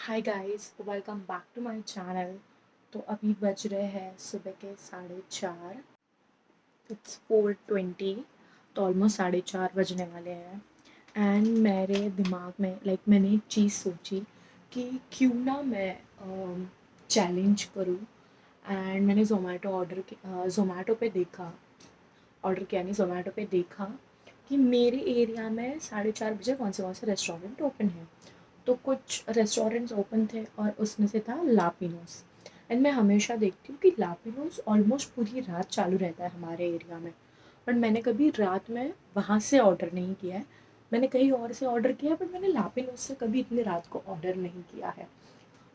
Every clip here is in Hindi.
Hi guys, welcome back to my channel. तो अभी बज रहे हैं सुबह के 4:30। इट्स 4:20। तो ऑलमोस्ट 4:30 बजने वाले हैं। एंड मेरे दिमाग में मैंने एक चीज़ सोची कि क्यों ना मैं चैलेंज करूँ। एंड मैंने ज़ोमैटो पे देखा। ऑर्डर किया नहीं, ज़ोमैटो पे देखा कि मेरे एरिया में 4:30 बजे कौन से रेस्टोरेंट ओपन है। तो कुछ रेस्टोरेंट्स ओपन थे और उसमें से था लापिनोस। एंड मैं हमेशा देखती हूँ कि लापिनोस ऑलमोस्ट पूरी रात चालू रहता है हमारे एरिया में। बट मैंने कभी रात में वहाँ से ऑर्डर नहीं किया है। मैंने कहीं और से ऑर्डर किया है, बट मैंने लापिनोस से कभी इतनी रात को ऑर्डर नहीं किया है।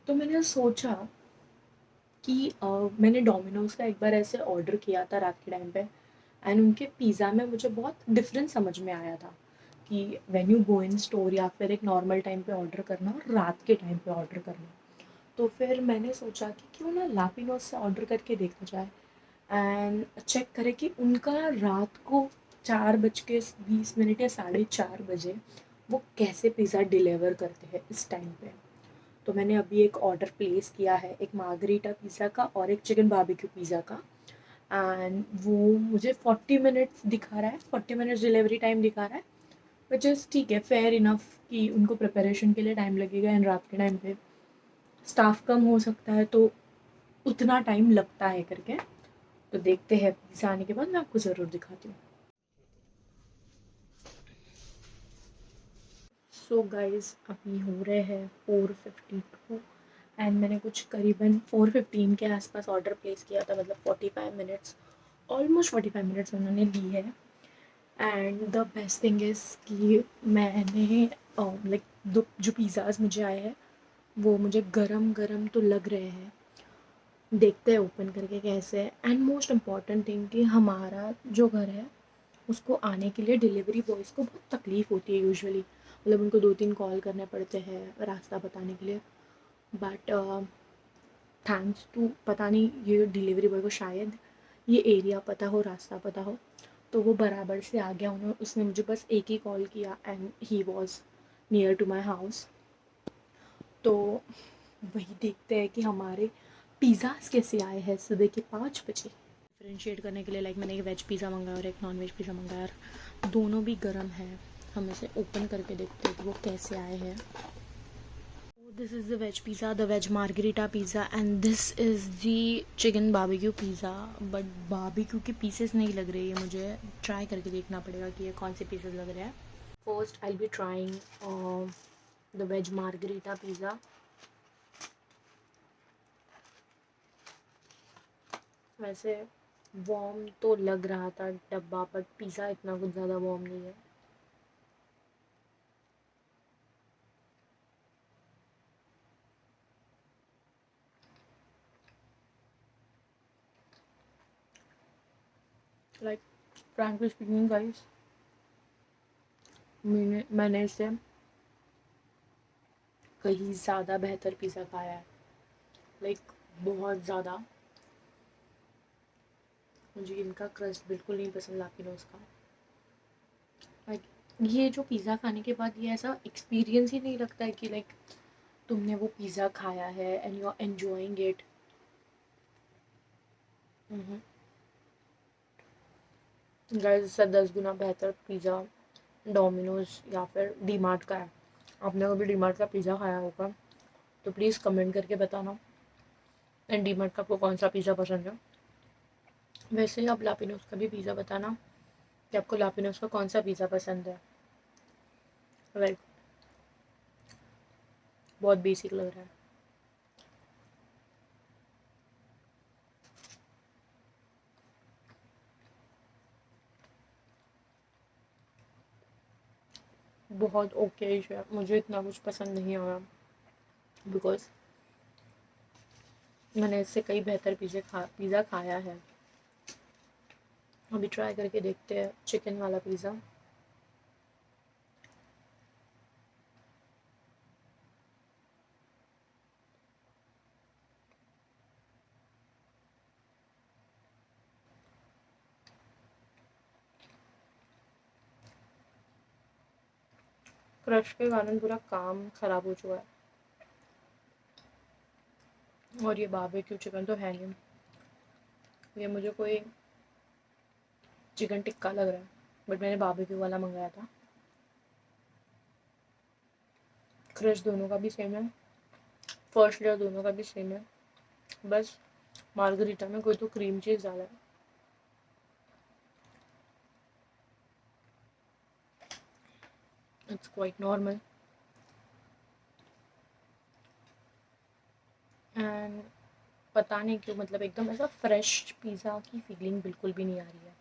तो मैंने सोचा कि मैंने डोमिनोज का एक बार ऐसे ऑर्डर किया था रात के टाइम पे। एंड उनके पिज़्ज़ा में मुझे बहुत डिफरेंस समझ में आया था कि when you go in store या फिर एक नॉर्मल टाइम पे ऑर्डर करना और रात के टाइम पे ऑर्डर करना। तो फिर मैंने सोचा कि क्यों ना लापिनोज से ऑर्डर करके देखा जाए एंड चेक करें कि उनका रात को 4:20 या 4:30 बजे वो कैसे पिज़्ज़ा डिलीवर करते हैं इस टाइम पे। तो मैंने अभी एक ऑर्डर प्लेस किया है, एक मार्गरीटा पिज़्ज़ा का और एक चिकन बारबेक्यू पिज़्ज़ा का। एंड वो मुझे 40 मिनट्स दिखा रहा है, 40 मिनट्स डिलीवरी टाइम दिखा रहा है। विच इज़ ठीक है, फेयर इनफ कि उनको प्रिपरेशन के लिए टाइम लगेगा एंड रात के टाइम पे स्टाफ कम हो सकता है, तो उतना टाइम लगता है करके। तो देखते हैं, पिज़्ज़ा आने के बाद मैं आपको ज़रूर दिखाती हूँ। सो गाइज, अभी हो रहे हैं 4:52 एंड मैंने कुछ करीबन 4:15 के आसपास ऑर्डर प्लेस किया था, मतलब 45 मिनट्स, ऑलमोस्ट 45 मिनट्स उन्होंने दी है। And the best thing is कि मैंने जो पिज़्ज़ाज़ मुझे आए हैं वो मुझे गरम गरम तो लग रहे हैं। देखते हैं ओपन करके कैसे है। एंड मोस्ट इम्पॉर्टेंट थिंग कि हमारा जो घर है उसको आने के लिए डिलीवरी बॉयज़ को बहुत तकलीफ़ होती है यूजुअली, मतलब उनको 2-3 कॉल करने पड़ते हैं रास्ता बताने के लिए। बट थैंक्स टू, पता नहीं, ये डिलीवरी बॉय को शायद ये एरिया पता हो, रास्ता पता हो, तो वो बराबर से आ गया। उसने मुझे बस एक ही कॉल किया and he was near to my house. तो वही देखते हैं कि हमारे पिज़्ज़ाज़ कैसे आए हैं सुबह के 5 बजे। डिफ्रेंशिएट करने के लिए मैंने एक वेज पिज़्ज़ा मंगाया और एक नॉन वेज पिज़्ज़ा मंगाया और दोनों भी गर्म है। हम इसे ओपन करके देखते हैं कि वो कैसे आए हैं। This is the veg pizza, the veg margherita pizza, and this is the chicken barbecue pizza. But barbecue के पीसेस नहीं लग रहे हैं, मुझे ट्राई करके देखना पड़ेगा कि ये कौन से पीसेस लग रहे हैं। First I be trying the veg margherita pizza. वैसे वार्म तो लग रहा था डब्बा, बट पिज़्ज़ा इतना कुछ ज़्यादा वार्म नहीं है। लाइक, फ्रैंकली स्पीकिंग गाइस, मैंने इससे कहीं ज़्यादा बेहतर पिज़्ज़ा खाया है। लाइक, बहुत ज़्यादा। मुझे इनका क्रस्ट बिल्कुल नहीं पसंद लापिनोज का। लाइक, ये जो पिज़्ज़ा खाने के बाद ये ऐसा एक्सपीरियंस ही नहीं लगता है कि तुमने वो पिज़्ज़ा खाया है and you are enjoying it. Guys, इससे 10 गुना बेहतर पिज़्ज़ा डोमिनोज या फिर डी मार्ट का है। आपने कभी डी मार्ट का पिज़्ज़ा खाया होगा तो प्लीज़ कमेंट करके बताना। एंड डी मार्ट का आपको कौन सा पिज़्ज़ा पसंद है। वैसे ही आप लापिनोज का भी पिज़्ज़ा बताना कि आपको लापिनोज का कौन सा पिज़्ज़ा पसंद है। लाइक, बहुत बेसिक लग रहा है। बहुत ओके है, मुझे इतना कुछ पसंद नहीं आया बिकॉज मैंने इससे कई बेहतर पिज़्ज़ा खाया है। अभी ट्राई करके देखते हैं चिकन वाला पिज़्ज़ा। क्रश के कारण पूरा काम ख़राब हो चुका है। और ये बारबेक्यू चिकन तो है नहीं, ये मुझे कोई चिकन टिक्का लग रहा है, बट मैंने बारबेक्यू वाला मंगाया था। क्रश दोनों का भी सेम है, फर्स्ट लेयर दोनों का भी सेम है, बस मार्गरीटा में कोई तो क्रीम चीज़ ज़्यादा है। इट्स क्वाइट नॉर्मल एंड पता नहीं क्यों मतलब एकदम ऐसा फ्रेश पिज़्ज़ा की फीलिंग बिल्कुल भी नहीं आ रही है।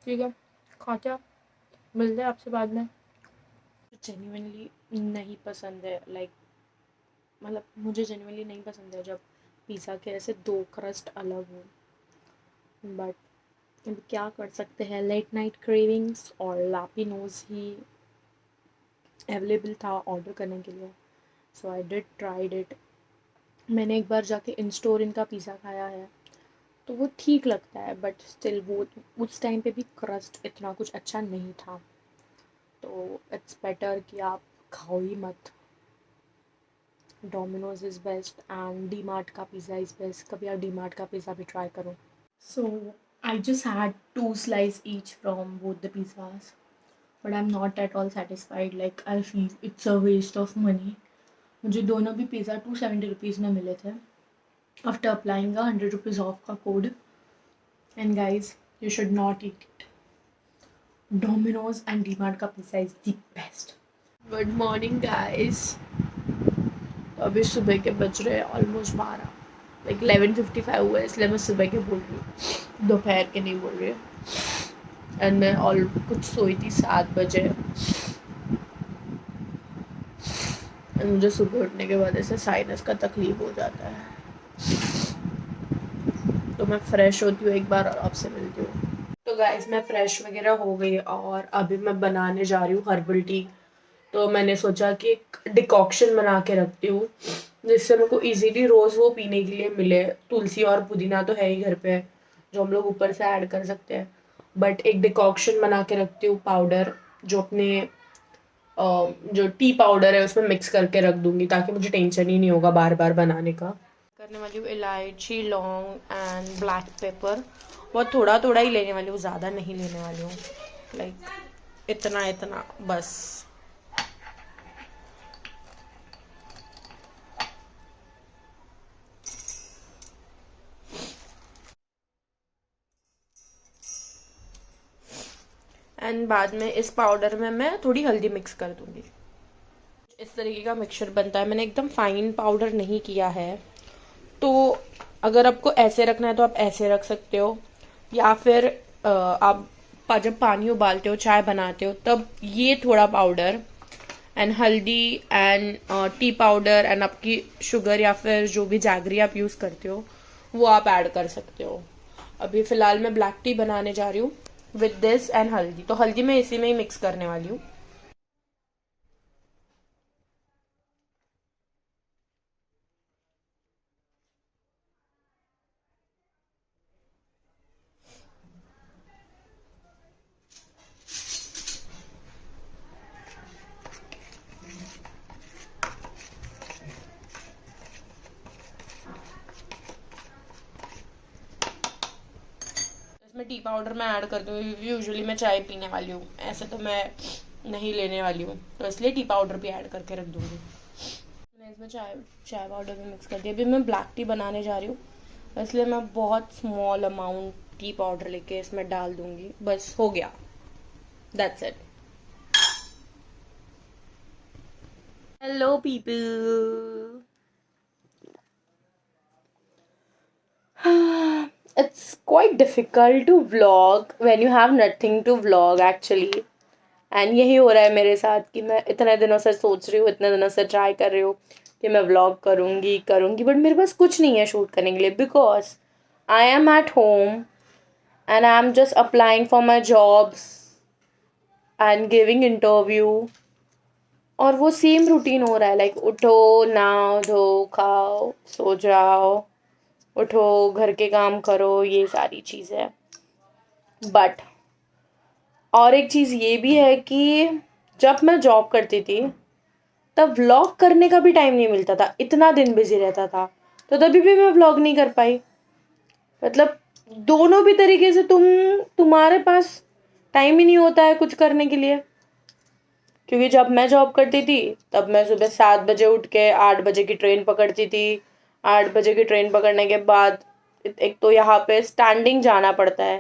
ठीक है, खाते हैं, मिलते हैं आपसे बाद में। जेन्युइनली नहीं पसंद है, लाइक मतलब मुझे जेन्युइनली नहीं पसंद है जब पिज़्ज़ा के ऐसे दो क्रस्ट अलग हो, बट अब क्या कर सकते हैं, लेट नाइट क्रेविंग्स और लापिनोज ही अवेलेबल था ऑर्डर करने के लिए, सो आई डिड ट्राइड इट। मैंने एक बार जाके इन स्टोर इनका पिज़्ज़ा खाया है तो वो ठीक लगता है, बट स्टिल वो उस टाइम पे भी क्रस्ट इतना कुछ अच्छा नहीं था, तो इट्स बेटर कि आप खाओ ही मत। Domino's is best and DMart का पिज़्ज़ा इज़ बेस्ट, कभी आप डी मार्ट का पिज़्ज़ा भी ट्राई करो। So I just had 2 slices each from both the pizzas, but I'm not at all satisfied. Like I feel it's a waste of money. मुझे दोनों भी पिज़्ज़ा 270 रुपीज़ में मिले थे after applying a 100 rupees off का code, and guys you should not eat it. Domino's and DMart का pizza is the best. Good morning guys, अभी सुबह के बज रहे हैं ऑलमोस्ट 12, लाइक 11:55 हुआ है, इसलिए मैं सुबह के बोल रही हूँ, दोपहर के नहीं बोल रही हूँ। एंड मैं ऑल कुछ सोई थी 7 बजे, मुझे सुबह उठने के बाद ऐसे साइनस का तकलीफ हो जाता है, तो मैं फ्रेश होती हूँ एक बार और आपसे मिलती हूँ। तो गाइस मैं फ्रेश वगैरह हो गई और अभी मैं बनाने जा रही हूँ हर्बल टी। तो मैंने सोचा कि एक डिकॉक्शन बना के रखती हूँ जिससे मेरे को इजीली रोज़ वो पीने के लिए मिले। तुलसी और पुदीना तो है ही घर पे जो हम लोग ऊपर से ऐड कर सकते हैं, बट एक डिकॉक्शन बना के रखती हूँ पाउडर, जो अपने जो टी पाउडर है उसमें मिक्स करके रख दूंगी ताकि मुझे टेंशन ही नहीं होगा बार बार बनाने का। करने वाली हूँ इलायची, लौंग एंड ब्लैक पेपर, बहुत थोड़ा थोड़ा ही लेने वाली हूँ, ज़्यादा नहीं लेने वाली हूँ, लाइक इतना इतना बस। एंड बाद में इस पाउडर में मैं थोड़ी हल्दी मिक्स कर दूंगी। इस तरीके का मिक्सचर बनता है, मैंने एकदम फाइन पाउडर नहीं किया है, तो अगर आपको ऐसे रखना है तो आप ऐसे रख सकते हो, या फिर आप जब पानी उबालते हो, चाय बनाते हो, तब ये थोड़ा पाउडर एंड हल्दी एंड टी पाउडर एंड आपकी शुगर या फिर जो भी जैगरी आप यूज़ करते हो वो आप ऐड कर सकते हो। अभी फ़िलहाल मैं ब्लैक टी बनाने जा रही हूँ विद दिस एंड हल्दी, तो हल्दी मैं इसी में ही मिक्स करने वाली हूँ। इसमें टी पाउडर मैं ऐड कर दूँ, यूजुअली मैं चाय पीने वाली हूँ, ऐसे तो मैं नहीं लेने वाली हूँ, तो इसलिए टी पाउडर भी ऐड करके रख दूँगी। मैंने इसमें चाय चाय पाउडर भी मिक्स कर दिया। अभी मैं ब्लैक टी बनाने जा रही हूँ, इसलिए मैं बहुत स्मॉल अमाउंट टी पाउडर लेके इसमें डाल दूँगी, बस हो गया, that's it. Hello people, it's quite difficult to vlog when you have nothing to vlog actually, and यही हो रहा है मेरे साथ कि मैं इतने दिनों से सोच रही हूँ, इतने दिनों से ट्राई कर रही हूँ कि मैं व्लॉग करूँगी, बट मेरे पास कुछ नहीं है शूट करने के लिए, because I am at home and I am just applying for my jobs and giving interview, और वो सेम रूटीन हो रहा है, लाइक उठो, नहाओ धो, खाओ, सो जाओ, उठो, घर के काम करो, ये सारी चीज़ें है। बट और एक चीज़ ये भी है कि जब मैं जॉब करती थी तब व्लॉग करने का भी टाइम नहीं मिलता था, इतना दिन बिजी रहता था, तो तभी भी मैं व्लॉग नहीं कर पाई। मतलब दोनों भी तरीके से तुम्हारे पास टाइम ही नहीं होता है कुछ करने के लिए। क्योंकि जब मैं जॉब करती थी तब मैं सुबह 7 बजे उठ के 8 बजे की ट्रेन पकड़ती थी। 8 बजे की ट्रेन पकड़ने के बाद एक तो यहाँ पे स्टैंडिंग जाना पड़ता है,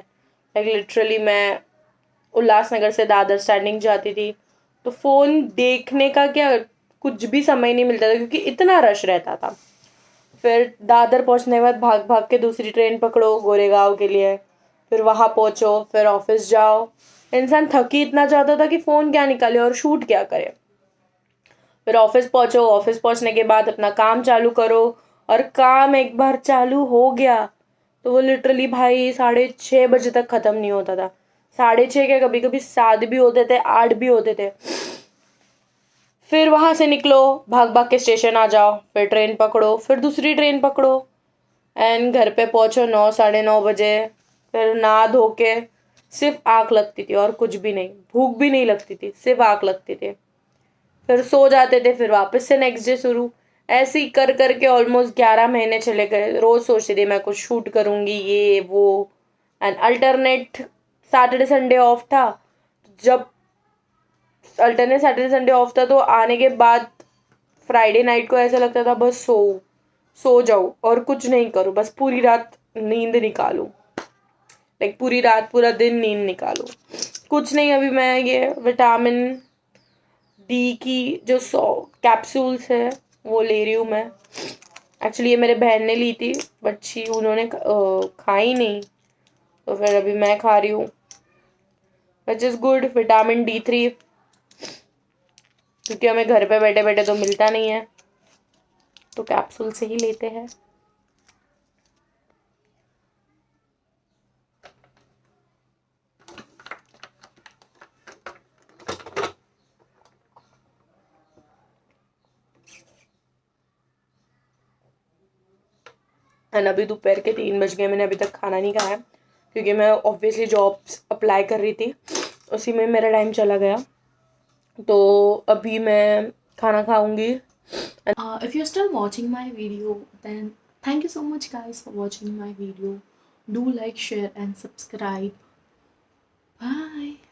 लाइक लिटरली मैं उल्लासनगर से दादर स्टैंडिंग जाती थी, तो फ़ोन देखने का क्या कुछ भी समय नहीं मिलता था क्योंकि इतना रश रहता था। फिर दादर पहुंचने के बाद भाग भाग के दूसरी ट्रेन पकड़ो गोरेगांव के लिए, फिर वहां पहुंचो, फिर ऑफिस जाओ। इंसान थक ही इतना जाता था कि फ़ोन क्या निकाले और शूट क्या करे। फिर ऑफिस पहुंचो, ऑफिस पहुंचने के बाद अपना काम चालू करो, और काम एक बार चालू हो गया तो वो लिटरली भाई 6:30 बजे तक ख़त्म नहीं होता था। 6:30 क्या, कभी कभी 7 भी होते थे, 8 भी होते थे। फिर वहां से निकलो, भाग भाग के स्टेशन आ जाओ, फिर ट्रेन पकड़ो, फिर दूसरी ट्रेन पकड़ो, एंड घर पे पहुंचो 9 साढ़े 9 बजे। फिर नहा धो के सिर्फ आँख लगती थी और कुछ भी नहीं, भूख भी नहीं लगती थी, सिर्फ आँख लगती थी। फिर सो जाते थे, फिर वापस से नेक्स्ट डे शुरू। ऐसे ही कर करके ऑलमोस्ट 11 महीने चले गए। रोज सोचती थी मैं कुछ शूट करूंगी ये वो, and alternate Saturday Sunday off था। जब अल्टरनेट सैटरडे संडे ऑफ था तो आने के बाद फ्राइडे नाइट को ऐसा लगता था बस सो जाऊं और कुछ नहीं करूं, बस पूरी रात नींद निकालूं, लाइक पूरी रात पूरा दिन नींद निकालूं। कुछ नहीं, अभी मैं ये विटामिन डी की जो 100 कैप्सूल्स है वो ले रही हूँ मैं। एक्चुअली ये मेरे बहन ने ली थी बट उन्होंने खाई नहीं, तो फिर अभी मैं खा रही हूँ, which is good. Vitamin D3, क्योंकि हमें घर पे बैठे बैठे तो मिलता नहीं है, तो कैप्सूल से ही लेते हैं। एंड अभी दोपहर के 3 बज गए, मैंने अभी तक खाना नहीं खाया क्योंकि मैं ऑब्वियसली जॉब्स अप्लाई कर रही थी, उसी में मेरा टाइम चला गया। तो अभी मैं खाना खाऊंगी। If you're still watching my video, then thank you so much guys for watching my video. Do like, share and subscribe. Bye.